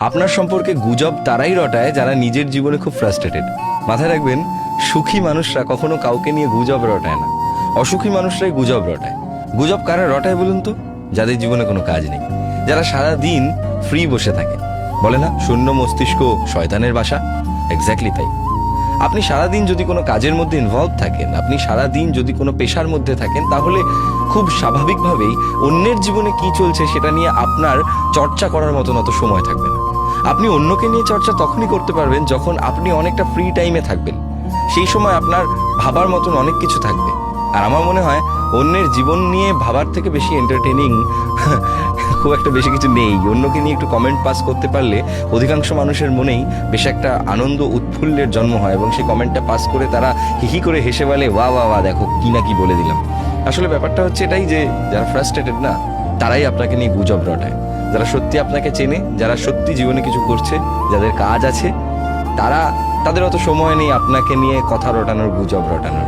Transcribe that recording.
আপনার সম্পর্কে গুজব তারাই রটায় যারা নিজের জীবনে খুব ফ্রাস্ট্রেটেড। মাথায় রাখবেন, সুখী মানুষরা কখনো কাউকে নিয়ে গুজব রটায় না, অসুখী মানুষরাই গুজব রটায়। গুজব কারা রটায় বলুন তো? যাদের জীবনে কোনো কাজ নেই, যারা সারা দিন ফ্রি বসে থাকে। বলে না, শূন্য মস্তিষ্ক শয়তানের বাসা। এক্স্যাক্টলি তাই। আপনি সারাদিন যদি কোনো কাজের মধ্যে ইনভলভ থাকেন, আপনি সারাদিন যদি কোনো পেশার মধ্যে থাকেন, তাহলে খুব স্বাভাবিকভাবেই অন্যের জীবনে কি চলছে সেটা নিয়ে আপনার চর্চা করার মতন অত সময় থাকবে না। আপনি অন্যকে নিয়ে চর্চা তখনই করতে পারবেন যখন আপনি অনেকটা ফ্রি টাইমে থাকবেন। সেই সময় আপনার ভাবার মতন অনেক কিছু থাকবে। আর আমার মনে হয় অন্যের জীবন নিয়ে ভাবার থেকে বেশি এন্টারটেনিং খুব একটা বেশি কিছু নেই। অন্যকে নিয়ে একটু কমেন্ট পাস করতে পারলে অধিকাংশ মানুষের মনেই বেশ একটা আনন্দ উৎফুল্লের জন্ম হয়, এবং সেই কমেন্টটা পাস করে তারা হিহি করে হেসে বলে, ওয়া ওয়া ওয়া, দেখো কি না কি বলে দিলাম। আসলে ব্যাপারটা হচ্ছে এটাই যে যারা ফ্রাস্ট্রেটেড না, তারাই আপনাকে নিয়ে গুজব রটায়। যারা সত্যি আপনাকে চেনে, যারা সত্যি জীবনে কিছু করছে, যাদের কাজ আছে, তাদের অত সময় নেই আপনাকে নিয়ে কথা রটানোর, গুজব রটানোর।